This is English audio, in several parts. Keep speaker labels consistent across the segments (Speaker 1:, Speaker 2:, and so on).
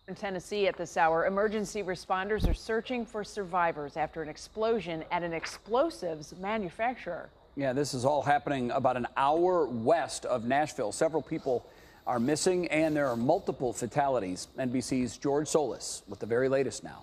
Speaker 1: In Tennessee at this hour, emergency responders are searching for survivors after an explosion at an explosives manufacturer.
Speaker 2: Yeah, this is all happening about an hour west of Nashville. Several people are missing and there are multiple fatalities. NBC's George Solis with the very latest now.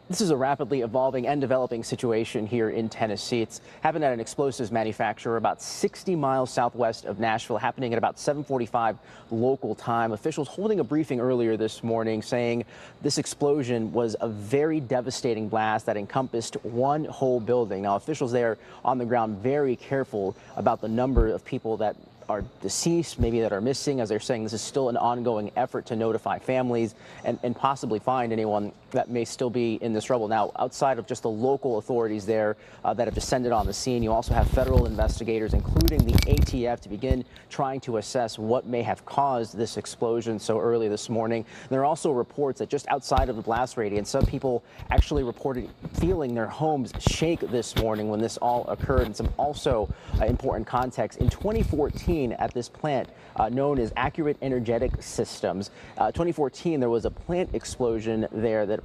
Speaker 3: This is a rapidly evolving and developing situation here in Tennessee. It's happened at an explosives manufacturer about 60 miles southwest of Nashville, happening at about 7:45 local time. Officials holding a briefing earlier this morning saying this explosion was a very devastating blast that encompassed one whole building. Now, officials there on the ground very careful about the number of people that are deceased, maybe that are missing, as they're saying this is still an ongoing effort to notify families and possibly find anyone that may still be in this rubble. Now, outside of just the local authorities there that have descended on the scene, you also have federal investigators, including the ATF, to begin trying to assess what may have caused this explosion so early this morning. There are also reports that just outside of the blast radius, some people actually reported feeling their homes shake this morning when this all occurred. And some also important context. In 2014, at this plant known as Accurate Energetic Systems, 2014, there was a plant explosion there that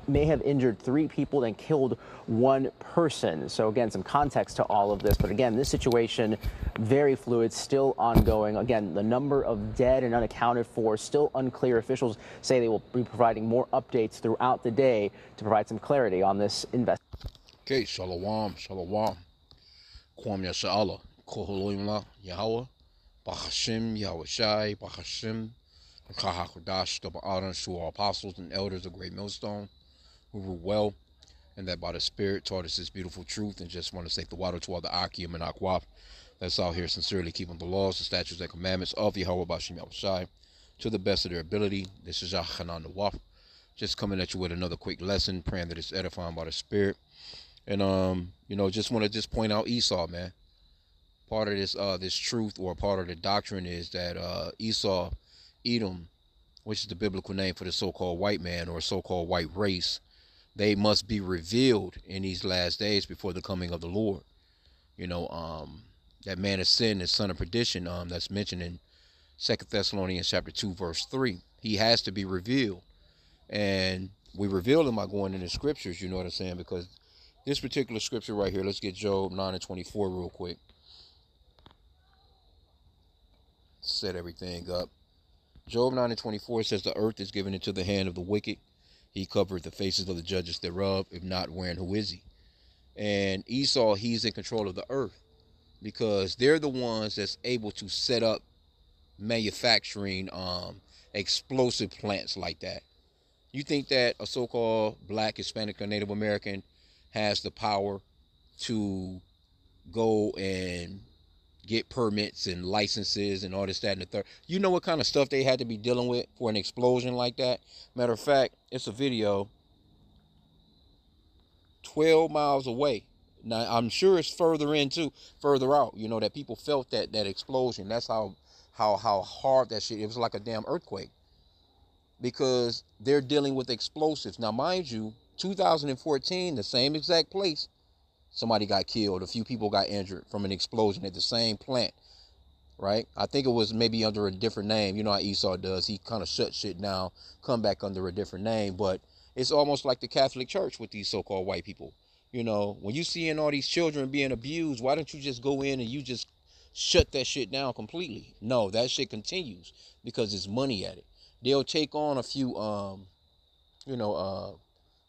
Speaker 3: may have injured 3 people and killed 1 person. So again, some context to all of this. But again, this situation, very fluid, still ongoing. Again, the number of dead and unaccounted for still unclear. Officials say they will be providing more updates throughout the day to provide some clarity on this investigation.
Speaker 4: Okay, shalom, shalom. Kwam Yasha'Allah, Koholimla, Yahweh, Bahashim, Yahweh Shai, Bahashim, Kahakodash, double honor to our apostles and elders of Great Millstone, who rule well, and that by the Spirit taught us this beautiful truth, and just want to say the water to all the H.I.M and Akwaf that's out here sincerely keeping the laws, the statutes, and commandments of Yahweh Bashim Yahweh Shai to the best of their ability. This is Yahanan the Waf, just coming at you with another quick lesson, praying that it's edifying by the Spirit. And just want to just point out Esau, man. Part of this truth, or part of the doctrine, is that Esau, Edom, which is the biblical name for the so-called white man or so-called white race, they must be revealed in these last days before the coming of the Lord. That man of sin is son of perdition. That's mentioned in 2 Thessalonians chapter 2, verse 3. He has to be revealed, and we reveal him by going into scriptures. You know what I'm saying? Because this particular scripture right here, let's get Job 9:24 real quick. Set everything up. Job 9:24 says, the earth is given into the hand of the wicked. He covered the faces of the judges thereof. If not, wherein who is he? And Esau, he's in control of the earth because they're the ones that's able to set up manufacturing explosive plants like that. You think that a so-called black, Hispanic, or Native American has the power to go and get permits and licenses and all this, that, and the third? You know what kind of stuff they had to be dealing with for an explosion like that? Matter of fact, it's a video 12 miles away. Now, I'm sure it's further out, that people felt that explosion. That's how hard that shit, it was like a damn earthquake. Because they're dealing with explosives. Now, mind you, 2014, the same exact place, somebody got killed. A few people got injured from an explosion at the same plant, right? I think it was maybe under a different name. You know how Esau does. He kind of shut shit down, come back under a different name. But it's almost like the Catholic Church with these so-called white people. When you seeing all these children being abused, why don't you just go in and you just shut that shit down completely? No, that shit continues because there's money at it. They'll take on a few,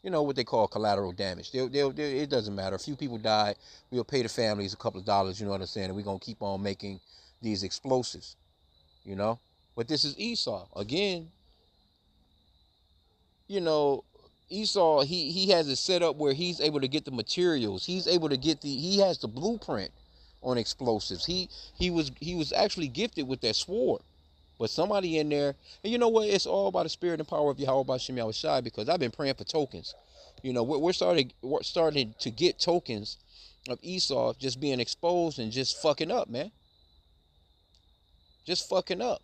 Speaker 4: what they call collateral damage. It doesn't matter. A few people died. We'll pay the families a couple of dollars, you know what I'm saying? And we're going to keep on making these explosives, But this is Esau. Again, Esau, he has it set up where he's able to get the materials. He's able to he has the blueprint on explosives. He was actually gifted with that sword. But somebody in there, and you know what? It's all by the Spirit and power of Yahweh Bashim Yahweh Shai, because I've been praying for tokens. We're starting to get tokens of Esau just being exposed and just fucking up, man. Just fucking up.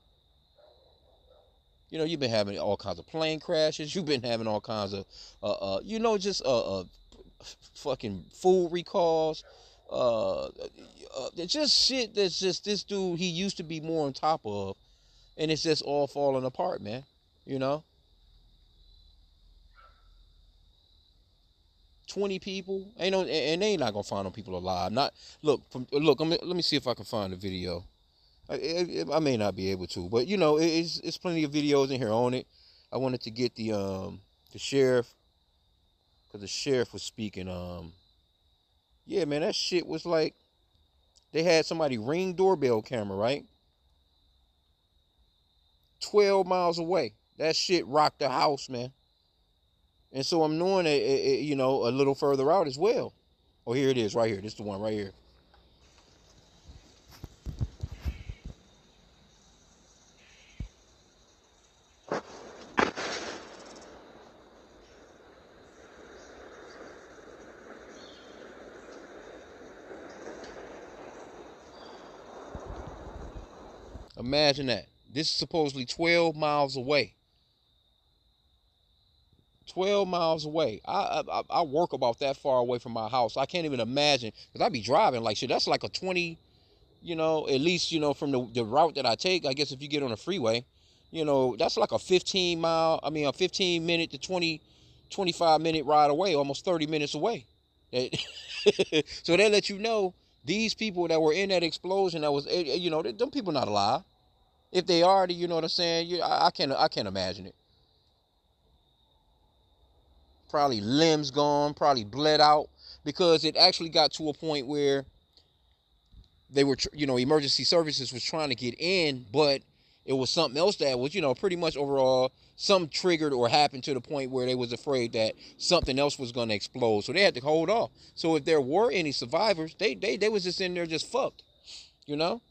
Speaker 4: You've been having all kinds of plane crashes. You've been having all kinds of, fucking food recalls. It's just shit that's just this dude, he used to be more on top of. And it's just all falling apart, man. 20 people. Ain't no, and they ain't not gonna find no people alive. Not look, let me see if I can find the video. I may not be able to, but you know, it's plenty of videos in here on it. I wanted to get the sheriff, because the sheriff was speaking. Yeah, man, that shit was like, they had somebody ring doorbell camera, right? 12 miles away. That shit rocked the house, man. And so I'm knowing it, you know, a little further out as well. Oh, here it is, right here. This is the one right here. Imagine that. This is supposedly 12 miles away. 12 miles away. I work about that far away from my house. I can't even imagine, because I be driving like shit. That's like a 20, you know, at least, you know, from the route that I take. I guess if you get on a freeway, you know, that's like a 15 minute to 25-minute ride away, almost 30 minutes away. So they let you know these people that were in that explosion, that was, you know, them people not alive. If they are, you know what I'm saying? I can't imagine it. Probably limbs gone, probably bled out, because it actually got to a point where they were, you know, emergency services was trying to get in, but it was something else that was, you know, pretty much overall, something triggered or happened to the point where they was afraid that something else was going to explode. So they had to hold off. So if there were any survivors, they was just in there just fucked, you know,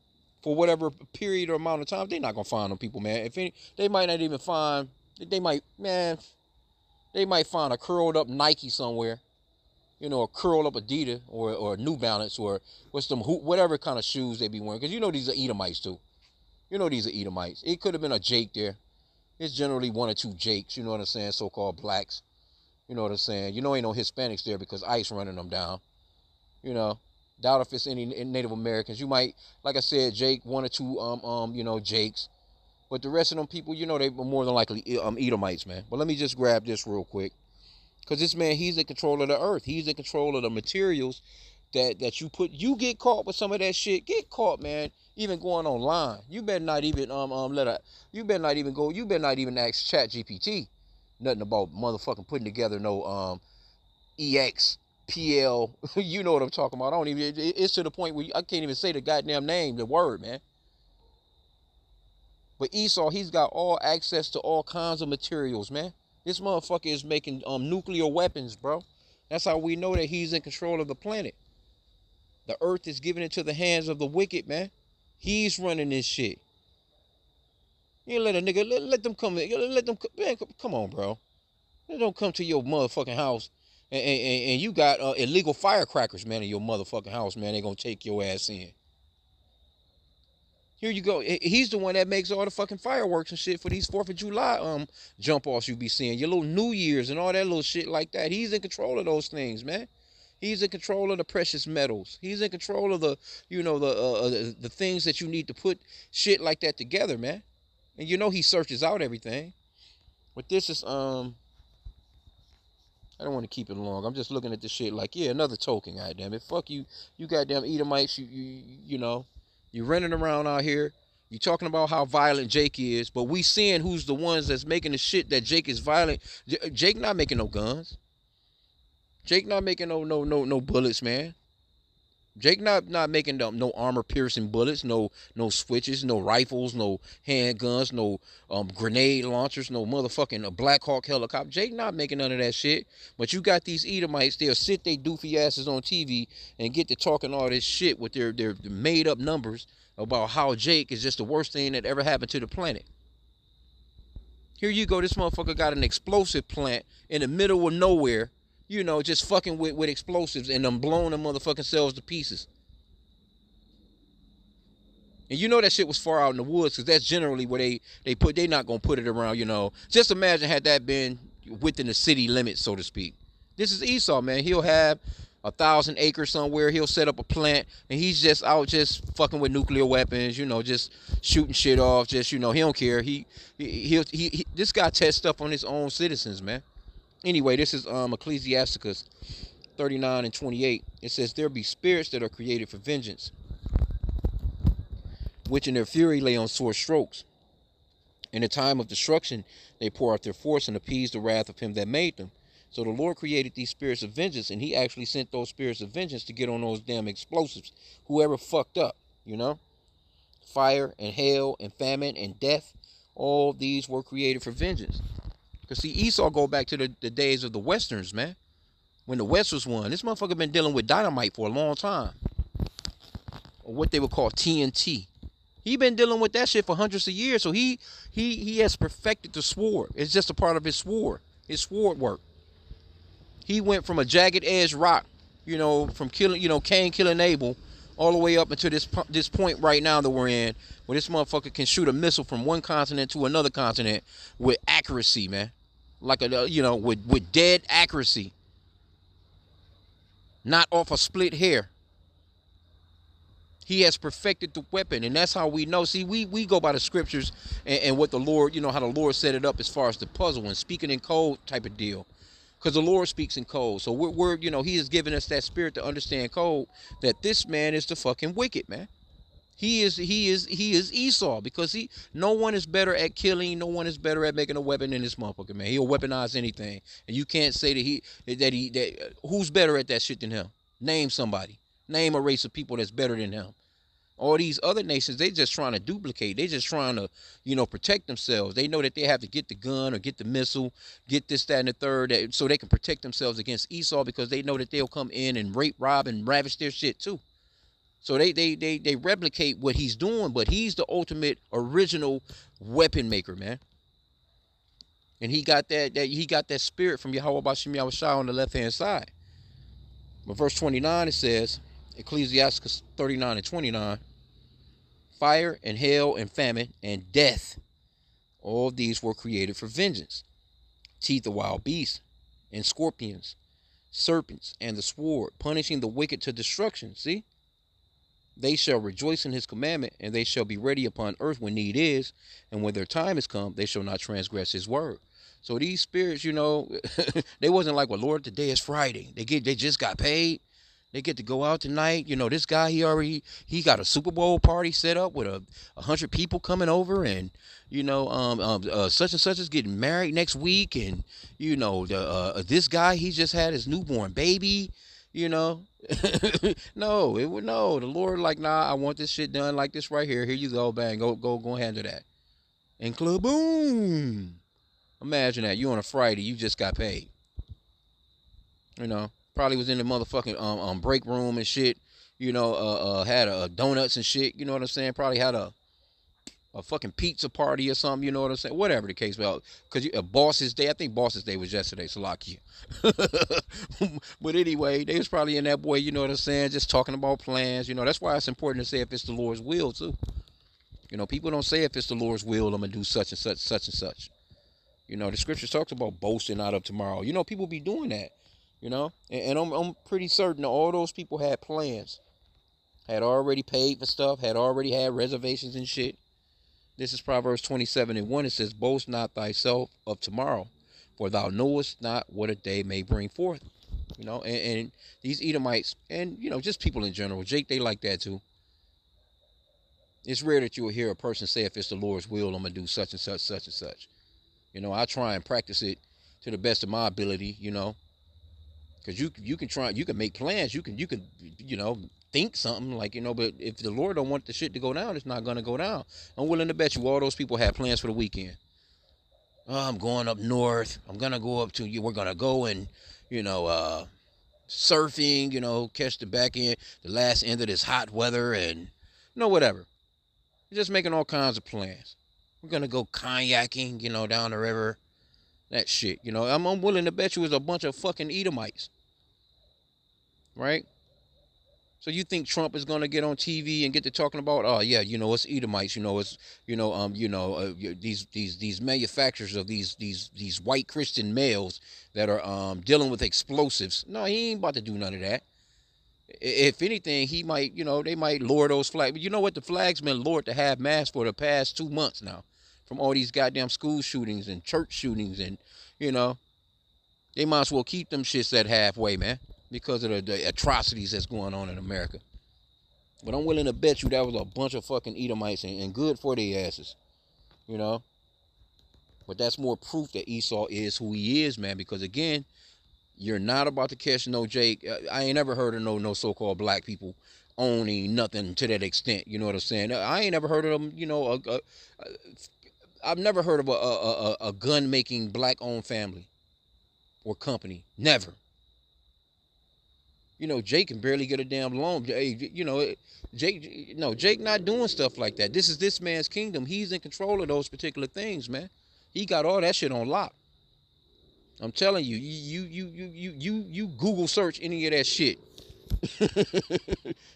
Speaker 4: for whatever period or amount of time. They're not going to find them people, man. If any, they might not even find, they might find a curled up Nike somewhere, you know, a curled up Adidas or New Balance or whatever kind of shoes they be wearing. Because you know these are Edomites too. You know these are Edomites. It could have been a Jake there. It's generally one or two Jakes, you know what I'm saying, so-called blacks. You know what I'm saying? You know ain't no Hispanics there because ICE running them down. You know, doubt if it's any Native Americans. You might, like I said, Jake, one or two, you know, Jakes. But the rest of them people, you know, they were more than likely Edomites, man. But let me just grab this real quick. Because this man, he's in control of the earth. He's in control of the materials that you put. You get caught with some of that shit. Get caught, man. Even going online. You better not even you better not even ask Chat GPT nothing about motherfucking putting together no EX PL. You know what I'm talking about. I don't even, it's to the point where I can't even say the goddamn name, the word, man. But Esau, he's got all access to all kinds of materials, man. This motherfucker is making nuclear weapons, bro. That's how we know that he's in control of the planet. The earth is given into the hands of the wicked, man. He's running this shit. You let a nigga, let them come, man, come on, bro. They don't come to your motherfucking house and you got illegal firecrackers, man, in your motherfucking house, man. They gonna take your ass in. Here you go. He's the one that makes all the fucking fireworks and shit for these 4th of July jump offs you be seeing. Your little New Year's and all that little shit like that. He's in control of those things, man. He's in control of the precious metals. He's in control of the, you know, the things that you need to put shit like that together, man. And you know he searches out everything. But this is I don't want to keep it long. I'm just looking at this shit like, yeah, another token, goddamn it. Fuck you, you goddamn Edomites, you know. You're running around out here. You're talking about how violent Jake is, but we seeing who's the ones that's making the shit that Jake is violent. Jake not making no guns. Jake not making no bullets, man. Jake not making no armor piercing bullets, no switches, no rifles, no handguns, no grenade launchers, no motherfucking Black Hawk helicopter. Jake not making none of that shit. But you got these Edomites, they'll sit their doofy asses on TV and get to talking all this shit with their made up numbers about how Jake is just the worst thing that ever happened to the planet. Here you go, this motherfucker got an explosive plant in the middle of nowhere, you know, just fucking with explosives and them blowing them motherfucking cells to pieces. And you know that shit was far out in the woods, because that's generally where they not gonna put it around, you know. Just imagine had that been within the city limits, so to speak. This is Esau, man. He'll have 1,000 acres somewhere. He'll set up a plant, and he's just out just fucking with nuclear weapons, you know, just shooting shit off. Just, you know, he don't care. He this guy tests stuff on his own citizens, man. Anyway, this is Ecclesiasticus 39 and 28. It says, there be spirits that are created for vengeance, which in their fury lay on sore strokes. In the time of destruction, they pour out their force and appease the wrath of him that made them. So the Lord created these spirits of vengeance, and he actually sent those spirits of vengeance to get on those damn explosives. Whoever fucked up, you know? Fire and hail and famine and death, all these were created for vengeance. Because see, Esau go back to the days of the Westerns, man. When the West was won. This motherfucker been dealing with dynamite for a long time. Or what they would call TNT. He been dealing with that shit for hundreds of years, so he has perfected the sword. It's just a part of his sword work. He went from a jagged edge rock, you know, from killing, you know, Cain killing Abel, all the way up into this point right now that we're in, where this motherfucker can shoot a missile from one continent to another continent with accuracy, man, like a, you know, with dead accuracy, not off a split hair. He has perfected the weapon, and that's how we know. See, we go by the scriptures and what the Lord, you know, how the Lord set it up as far as the puzzle and speaking in code type of deal. Because the Lord speaks in code. So we're, you know, he has given us that spirit to understand code, that this man is the fucking wicked, man. He is Esau, because no one is better at killing, no one is better at making a weapon than this motherfucker, man. He'll weaponize anything. And you can't say that who's better at that shit than him? Name somebody. Name a race of people that's better than him. All these other nations, they just trying to duplicate. They just trying to, you know, protect themselves. They know that they have to get the gun or get the missile, get this, that, and the third, so they can protect themselves against Esau, because they know that they'll come in and rape, rob, and ravish their shit too. So they replicate what he's doing, but he's the ultimate original weapon maker, man. And he got that spirit from Yahweh Bashim Yahushua on the left hand side. But verse 29, it says, Ecclesiasticus 39 and 29, fire and hail and famine and death, all of these were created for vengeance. Teeth of wild beasts and scorpions, serpents and the sword, punishing the wicked to destruction. See? They shall rejoice in his commandment, and they shall be ready upon earth when need is, and when their time is come, they shall not transgress his word. So these spirits, you know, they wasn't like, well, Lord, today is Friday. They just got paid. They get to go out tonight. You know, this guy, he got a Super Bowl party set up with 100 people coming over, and, you know, such and such is getting married next week, and, you know, this guy, he just had his newborn baby, you know. No, the Lord like, nah, I want this shit done like this right here. Here you go, bang, go handle that. And boom. Imagine that, you on a Friday, you just got paid. You know, probably was in the motherfucking break room and shit. You know, had donuts and shit. You know what I'm saying? Probably had a fucking pizza party or something. You know what I'm saying? Whatever the case, well, because Boss's Day. I think Boss's Day was yesterday. So lock you. But anyway, they was probably in that boy. You know what I'm saying? Just talking about plans. You know, that's why it's important to say if it's the Lord's will too. You know, people don't say if it's the Lord's will, I'm gonna do such and such, such and such. You know, the scripture talks about boasting out of tomorrow. You know, people be doing that. You know, and I'm pretty certain that all those people had plans, had already paid for stuff, had already had reservations and shit. This is Proverbs 27 and 1. It says, boast not thyself of tomorrow, for thou knowest not what a day may bring forth. You know, and these Edomites, and, you know, just people in general, Jake, they like that too. It's rare that you will hear a person say, if it's the Lord's will, I'm going to do such and such, such and such. You know, I try and practice it to the best of my ability, you know. Because you can try, you can make plans, you can, you know, think something like, you know, but if the Lord don't want the shit to go down, it's not going to go down. I'm willing to bet you all those people have plans for the weekend. Oh, I'm going up north. I'm going to go up to you. We're going to go and, you know, surfing, you know, catch the back end, the last end of this hot weather and, you know, whatever. Just making all kinds of plans. We're going to go kayaking, you know, down the river. That shit, you know, I'm willing to bet you it's a bunch of fucking Edomites, right? So you think Trump is gonna get on TV and get to talking about, oh yeah, you know, it's Edomites, you know, it's, you know, these manufacturers of these white Christian males that are dealing with explosives. No, he ain't about to do none of that. If anything, he might, you know, they might lower those flags. But you know what? The flags been lowered to have mass for the past 2 months now. From all these goddamn school shootings and church shootings and, you know, They might as well keep them shits at halfway, man, because of the atrocities that's going on in America. But I'm willing to bet you that was a bunch of fucking Edomites and good for their asses, you know. But that's more proof that Esau is who he is, man, because again, you're not about to catch no Jake. I ain't never heard of no so-called black people owning nothing to that extent. You know what I'm saying? I ain't never heard of them. You know, I've never heard of a gun-making black-owned family or company. Never. You know, Jake can barely get a damn loan. You know, Jake not doing stuff like that. This is this man's kingdom. He's in control of those particular things, man. He got all that shit on lock. I'm telling you, you Google search any of that shit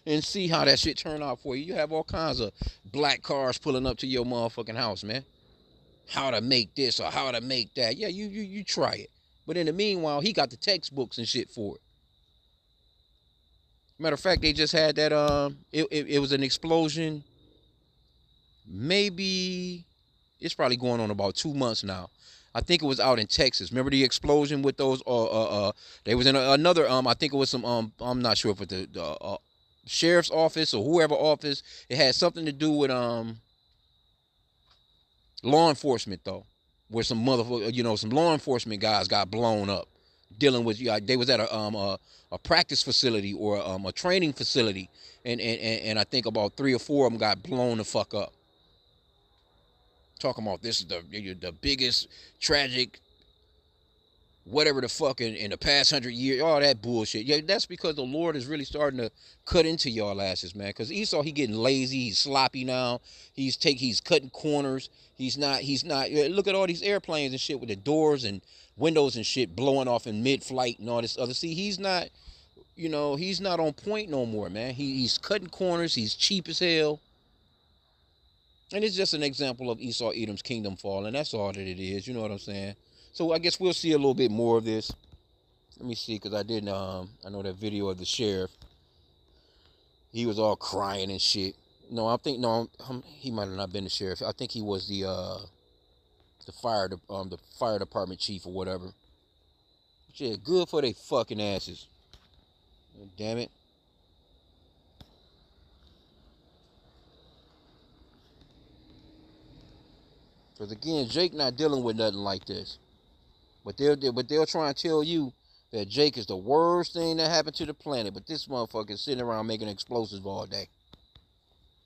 Speaker 4: and see how that shit turn out for you. You have all kinds of black cars pulling up to your motherfucking house, man. How to make this or how to make that. Yeah, you try it. But in the meanwhile, he got the textbooks and shit for it. Matter of fact, they just had that. It was an explosion. Maybe it's probably going on about 2 months now. I think it was out in Texas. Remember the explosion with those? They was in another. I think it was some. I'm not sure if it was the sheriff's office or whoever office. It had something to do with law enforcement though, where some motherfucker, some law enforcement guys got blown up, dealing with. They was at a practice facility or a training facility, and I think about 3 or 4 of them got blown the fuck up. Talking about this is the biggest tragic whatever the fuck in the past 100 years, all that bullshit. Yeah, that's because the Lord is really starting to cut into y'all asses, man. Because Esau, he getting lazy, he's sloppy now. He's cutting corners. He's not. Look at all these airplanes and shit with the doors and windows and shit blowing off in mid-flight and all this other. See, he's not. He's not on point no more, man. He's cutting corners. He's cheap as hell. And it's just an example of Esau Edom's kingdom falling. That's all that it is. You know what I'm saying? So I guess we'll see a little bit more of this. Let me see, because I didn't. I know that video of the sheriff. He was all crying and shit. No, he might have not been the sheriff. I think he was the fire department chief or whatever. But yeah, good for they fucking asses. Damn it. Because again, Jake not dealing with nothing like this. But they'll try and tell you that Jake is the worst thing that happened to the planet. But this motherfucker is sitting around making explosives all day.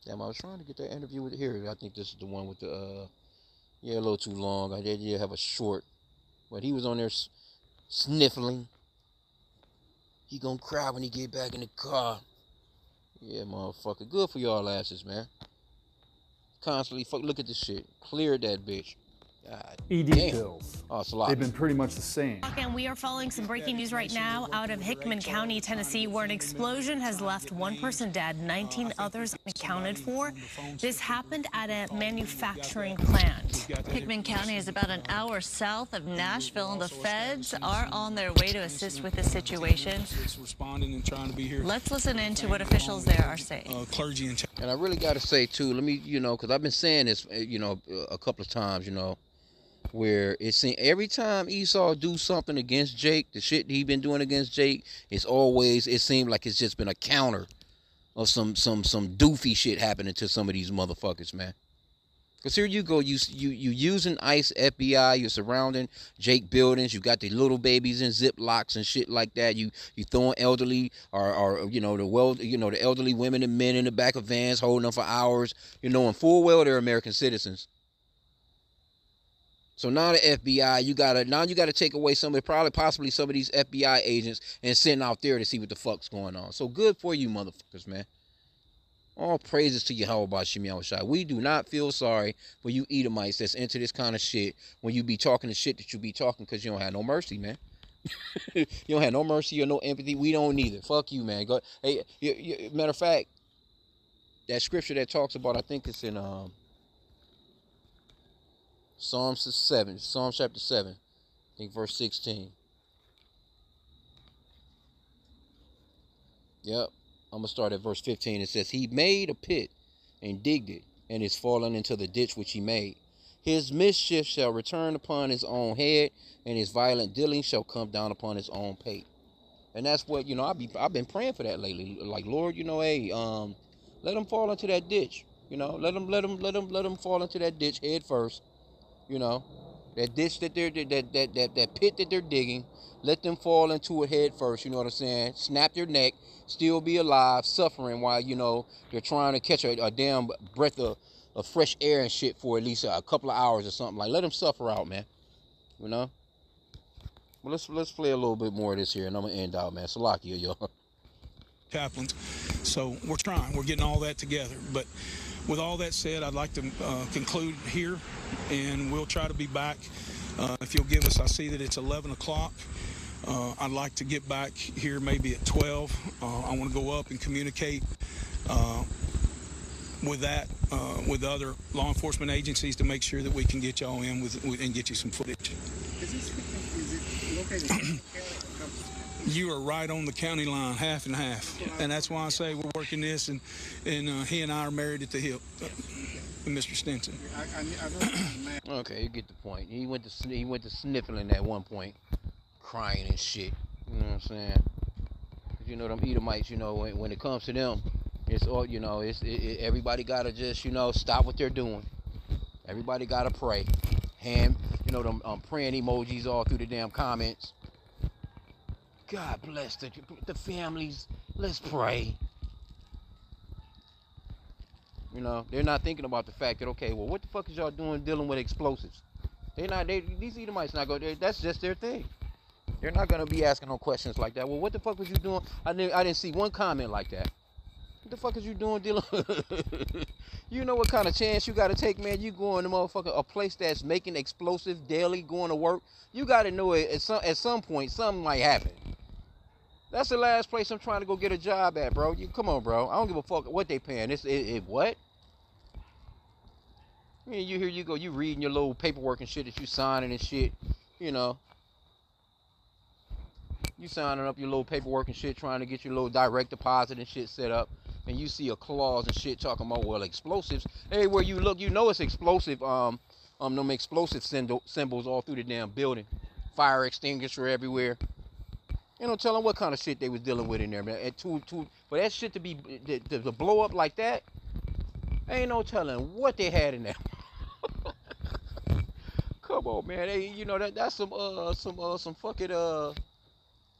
Speaker 4: Damn, I was trying to get that interview with here. I think this is the one with the, a little too long. I did have a short. But he was on there sniffling. He gonna cry when he get back in the car. Yeah, motherfucker. Good for y'all asses, man. Constantly look at this shit. Clear that bitch. God
Speaker 5: ED
Speaker 4: damn.
Speaker 5: pills.
Speaker 4: Oh, it's a lot.
Speaker 5: They've been pretty much the same.
Speaker 6: And we are following some breaking news right now out of Hickman County, Tennessee, where an explosion has left 1 person dead, 19 others accounted for. This happened at a manufacturing plant.
Speaker 7: Hickman County is about an hour south of Nashville, and the feds are on their way to assist with the situation.
Speaker 8: Responding and trying to be here.
Speaker 7: Let's listen in to what officials there are saying.
Speaker 8: Clergy
Speaker 4: and I really got to say too, let me, because I've been saying this, a couple of times, where it seems every time Esau do something against Jake, the shit he been doing against Jake, it seemed like it's just been a counter of some doofy shit happening to some of these motherfuckers, man. Because here you go, you using ICE, FBI, you're surrounding Jake buildings, you got the little babies in Ziplocs and shit like that. You throwing elderly or the elderly women and men in the back of vans holding them for hours, knowing full well they're American citizens. So now the FBI, you gotta take away possibly some of these FBI agents and send out there to see what the fuck's going on. So good for you motherfuckers, man. All praises to Yahweh B'Shem Yahushua. We do not feel sorry for you Edomites that's into this kind of shit when you be talking the shit that you be talking, because you don't have no mercy, man. You don't have no mercy or no empathy. We don't either. Fuck you, man. Hey, matter of fact, that scripture that talks about, I think it's in Psalm chapter 7, I think verse 16. Yep, I'm going to start at verse 15. It says, he made a pit and digged it, and is fallen into the ditch which he made. His mischief shall return upon his own head, and his violent dealing shall come down upon his own pate. And that's what, you know, I've been praying for that lately. Like, Lord, you know, hey, let them fall into that ditch. You know, let them fall into that ditch head first. You know, that ditch that that pit that they're digging. Let them fall into it head first. You know what I'm saying? Snap their neck, still be alive, suffering while, you know, they're trying to catch a damn breath of fresh air and shit for at least a couple of hours or something. Like, let them suffer out, man. You know. Well, let's play a little bit more of this here, and I'm gonna end out, man. Salakia, y'all.
Speaker 8: Chaplains. So we're trying. We're getting all that together. But with all that said, I'd like to conclude here, and we'll try to be back. If you'll give us, I see that it's 11 o'clock. I'd like to get back here maybe at 12. I want to go up and communicate with that, with other law enforcement agencies to make sure that we can get y'all in and get you some footage. Is it located? You are right on the county line, half and half, and that's why I say we're working this, and he and I are married at the hip, Mr. Stinson.
Speaker 4: Okay, you get the point. He went to sniffling at one point, crying and shit. You know what I'm saying? You know them Edomites. You know when it comes to them, it's all, you know. Everybody gotta just, you know, stop what they're doing. Everybody gotta pray. You know them praying emojis all through the damn comments. God bless the families. Let's pray. You know, they're not thinking about the fact that, okay, well, what the fuck is y'all doing dealing with explosives? These Edomites not going. That's just their thing. They're not gonna be asking no questions like that. Well, what the fuck was you doing? I didn't see one comment like that. What the fuck is you doing dealing? You know what kind of chance you gotta take, man? You going to motherfucker a place that's making explosives daily, going to work. You gotta know it at some point something might happen. That's the last place I'm trying to go get a job at, bro. Come on, bro. I don't give a fuck what they paying. What? I mean, here you go. You reading your little paperwork and shit that you signing and shit. You know. You signing up your little paperwork and shit, trying to get your little direct deposit and shit set up. And you see a clause and shit talking about, well, explosives. Everywhere you look, you know it's explosive. Them explosive symbols all through the damn building. Fire extinguisher everywhere. You know, tell them what kind of shit they was dealing with in there, man. For that shit to blow up like that, ain't no telling what they had in there. Come on, man. Hey, you know that's some fucking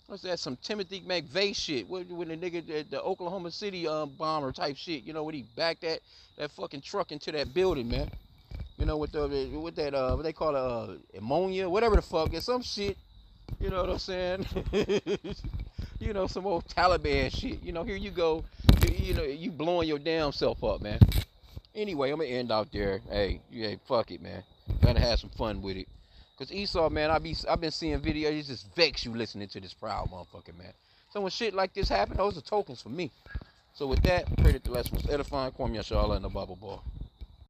Speaker 4: what's that? Some Timothy McVeigh shit. When the nigga the Oklahoma City bomber type shit. You know, when he backed that fucking truck into that building, man. You know, with that what they call ammonia, whatever the fuck, it's some shit. You know what I'm saying? You know, some old Taliban shit. You know, here you go. You know, you blowing your damn self up, man. Anyway, I'm gonna end out there. Hey, fuck it, man. Gotta have some fun with it. Cause Esau, man, I've been seeing videos. It just vex you listening to this proud motherfucker, man. So when shit like this happen, those are tokens for me. So with that, I pray that the lesson was edifying. Kwame Yashala and the Bible Ball.